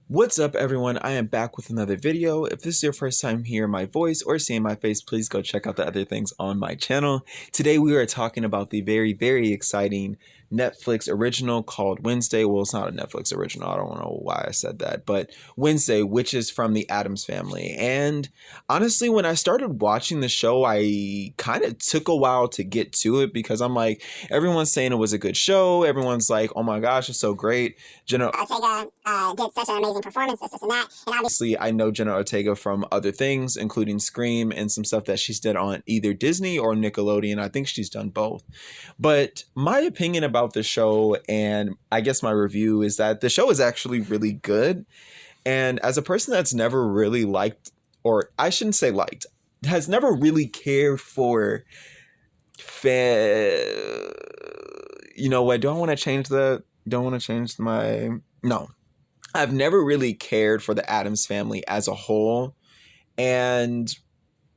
What's up, everyone? I am back with another video. If this is your first time hearing my voice or seeing my face, please go check out the other things on my channel. Today we are talking about the very exciting Netflix original called Wednesday. Well, it's not a Netflix original. I don't know why I said that, but Wednesday, which is from the Addams Family. And honestly, when I started watching the show, I kind of took a while to get to it because I'm like, everyone's saying it was a good show. Everyone's like, oh my gosh, it's so great. Jenna Ortega did such an amazing performance, this and that. And obviously, I know Jenna Ortega from other things, including Scream and some stuff that she's did on either Disney or Nickelodeon. I think she's done both. But my opinion about the show, and I guess my review, is that the show is actually really good. And as a person that's never really liked, or I shouldn't say liked, has never really cared for you know what? Do I want to change the? Don't want to change my. No, I've never really cared for the Addams Family as a whole, and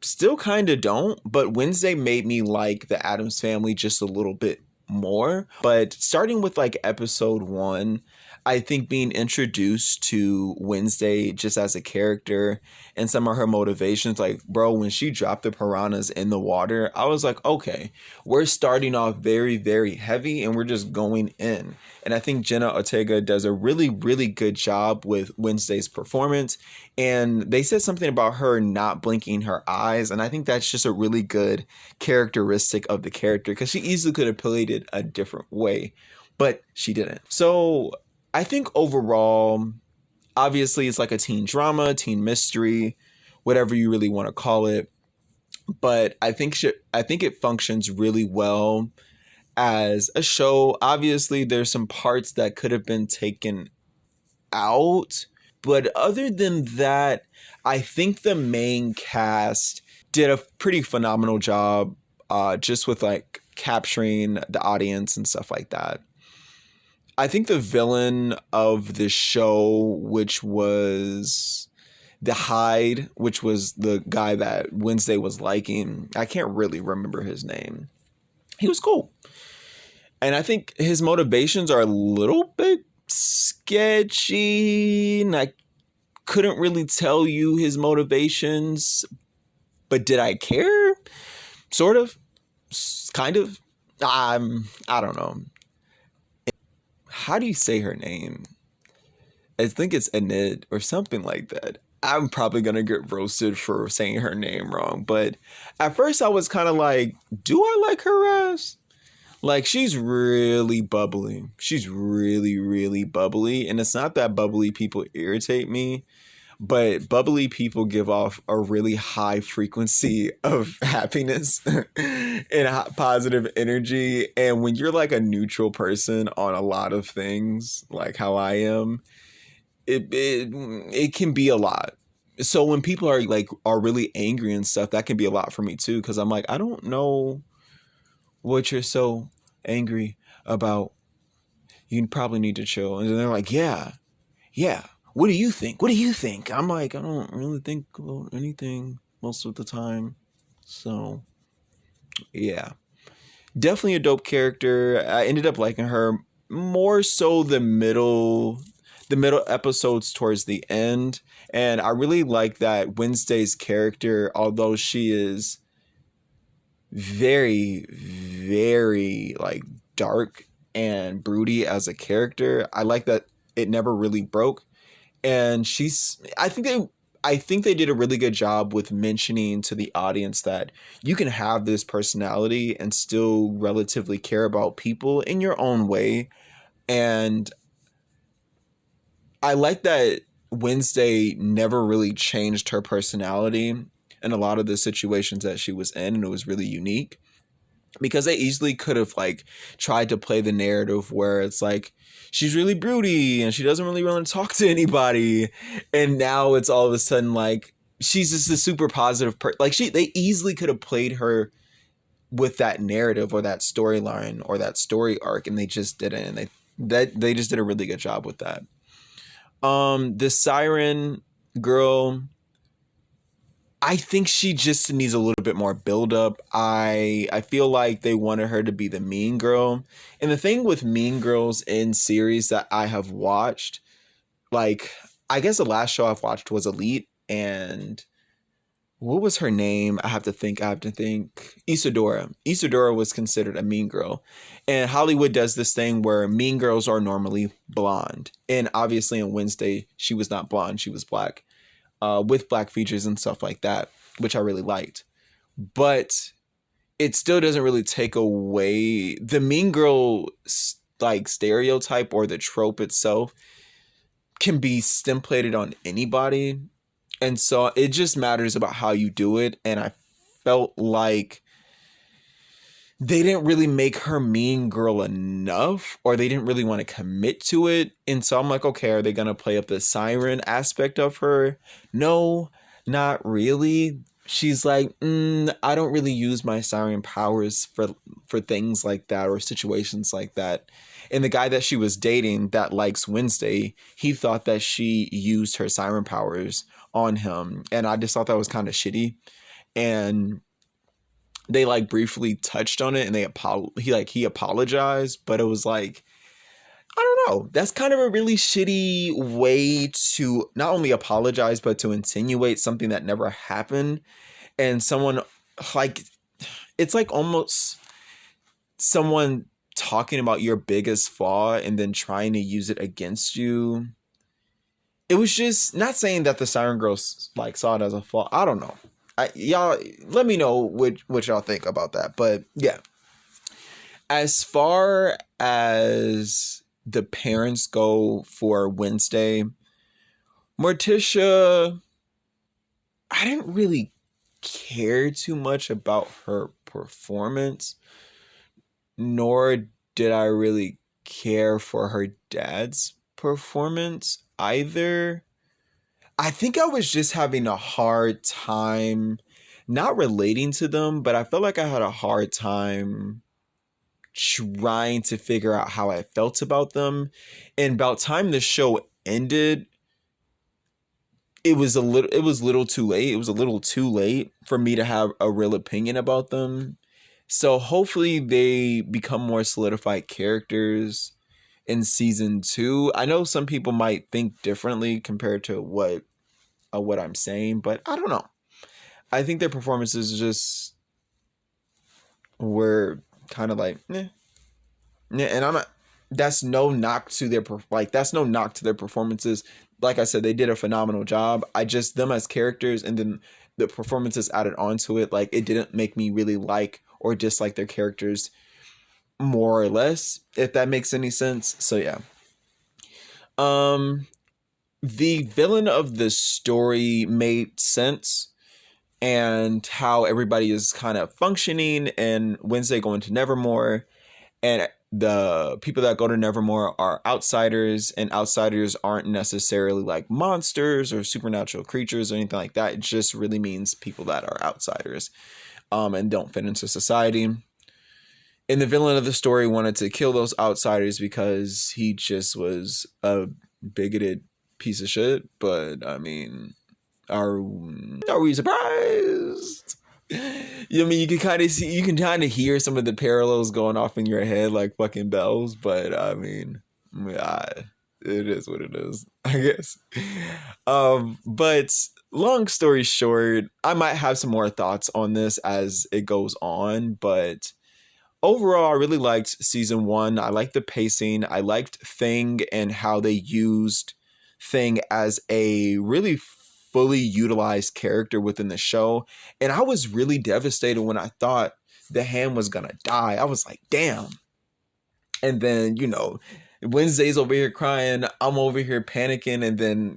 still kind of don't. But Wednesday made me like the Addams Family just a little bit more. But starting with like episode 1, I think being introduced to Wednesday just as a character and some of her motivations, like, bro, when she dropped the piranhas in the water, I was like, okay, we're starting off very heavy and we're just going in. And I think Jenna Ortega does a really good job with Wednesday's performance. And they said something about her not blinking her eyes. And I think that's just a really good characteristic of the character because she easily could have played it a different way, but she didn't. So I think overall, obviously it's like a teen drama, teen mystery, whatever you really want to call it. But I think it functions really well as a show. Obviously, there's some parts that could have been taken out. But other than that, I think the main cast did a pretty phenomenal job just with like capturing the audience and stuff like that. I think the villain of the show, which was the Hyde, which was the guy that Wednesday was liking, I can't really remember his name. He was cool. And I think his motivations are a little bit sketchy. And I couldn't really tell you his motivations, but did I care? Sort of. Kind of. I don't know. How do you say her name? I think it's Enid or something like that. I'm probably going to get roasted for saying her name wrong. But at first I was kind of like, do I like her ass? Like, she's really bubbly. She's really bubbly. And it's not that bubbly people irritate me, but bubbly people give off a really high frequency of happiness and positive energy. And when you're like a neutral person on a lot of things, like how I am, it can be a lot. So when people are really angry and stuff, that can be a lot for me too. Cause I'm like, I don't know what you're so angry about. You probably need to chill. And they're like, yeah. What do you think? What do you think? I'm like, I don't really think about anything most of the time. So, yeah. Definitely a dope character. I ended up liking her more so the middle episodes towards the end. And I really like that Wednesday's character, although she is very like dark and broody as a character, I like that it never really broke. And I think they did a really good job with mentioning to the audience that you can have this personality and still relatively care about people in your own way. And I like that Wednesday never really changed her personality in a lot of the situations that she was in, and it was really unique. Because they easily could have like tried to play the narrative where it's like she's really broody and she doesn't really want to talk to anybody, and now it's all of a sudden like she's just a super positive person. Like they easily could have played her with that narrative or that storyline or that story arc, and they just didn't. And they just did a really good job with that. The siren girl, I think she just needs a little bit more buildup. I feel like they wanted her to be the mean girl. And the thing with mean girls in series that I have watched, like I guess the last show I've watched was Elite, and what was her name? I have to think. Isadora. Isadora was considered a mean girl. And Hollywood does this thing where mean girls are normally blonde. And obviously in Wednesday, she was not blonde, she was black. With black features and stuff like that, which I really liked. But it still doesn't really take away the mean girl like stereotype or the trope itself can be stemplated on anybody. And so it just matters about how you do it. And I felt like they didn't really make her mean girl enough, or they didn't really want to commit to it. And so I'm like, okay, are they going to play up the siren aspect of her? No, not really. She's like, I don't really use my siren powers for things like that or situations like that. And the guy that she was dating that likes Wednesday, he thought that she used her siren powers on him. And I just thought that was kind of shitty. And they like briefly touched on it, and he apologized, but it was like, I don't know. That's kind of a really shitty way to not only apologize, but to insinuate something that never happened. And someone like, it's like almost someone talking about your biggest flaw and then trying to use it against you. It was just not saying that the Siren Girls like saw it as a flaw. I don't know. Y'all let me know what y'all think about that. But yeah, as far as the parents go for Wednesday, Morticia, I didn't really care too much about her performance, nor did I really care for her dad's performance either. I think I was just having a hard time not relating to them, but I felt like I had a hard time trying to figure out how I felt about them. And about time the show ended, it was a little too late. It was a little too late for me to have a real opinion about them. So hopefully they become more solidified characters in season 2. I know some people might think differently compared to what I'm saying, but I don't know. I think their performances just were kind of like, and I'm not. That's no knock to their that's no knock to their performances. Like I said, they did a phenomenal job. I just them as characters and then the performances added onto it. Like it didn't make me really like or dislike their characters more or less, if that makes any sense. So yeah. The villain of the story made sense, and how everybody is kind of functioning, and Wednesday going to Nevermore, and the people that go to Nevermore are outsiders, and outsiders aren't necessarily like monsters or supernatural creatures or anything like that. It just really means people that are outsiders and don't fit into society. And the villain of the story wanted to kill those outsiders because he just was a bigoted piece of shit. But I mean, are we surprised? I mean, you can kind of hear some of the parallels going off in your head like fucking bells. But I mean, it is what it is, I guess. But long story short, I might have some more thoughts on this as it goes on, but overall, I really liked season 1. I liked the pacing. I liked Thing and how they used Thing as a really fully utilized character within the show. And I was really devastated when I thought the hand was gonna die. I was like, damn. And then, Wednesday's over here crying. I'm over here panicking. And then,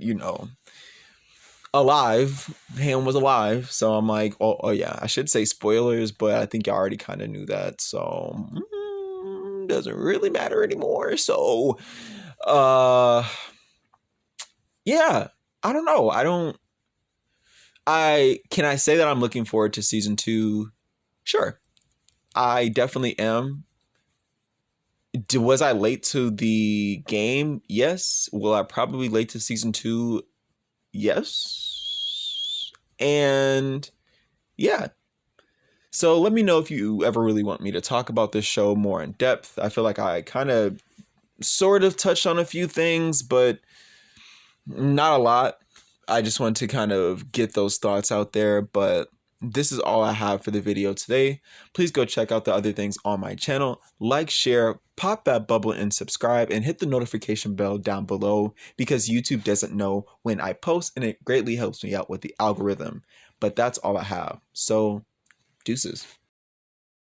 alive. Ham was alive. So I'm like, oh yeah, I should say spoilers, but I think you already kind of knew that. So doesn't really matter anymore. So yeah, I don't know. Can I say that I'm looking forward to season 2? Sure. I definitely am. Was I late to the game? Yes. Will I probably late to season 2? Yes. And yeah. So let me know if you ever really want me to talk about this show more in depth. I feel like I kind of sort of touched on a few things, but Not a lot. I just want to kind of get those thoughts out there, but this is all I have for the video today. Please go check out the other things on my channel. Like, share, pop that bubble and subscribe, and hit the notification bell down below because YouTube doesn't know when I post, and it greatly helps me out with the algorithm. But that's all I have. So, deuces.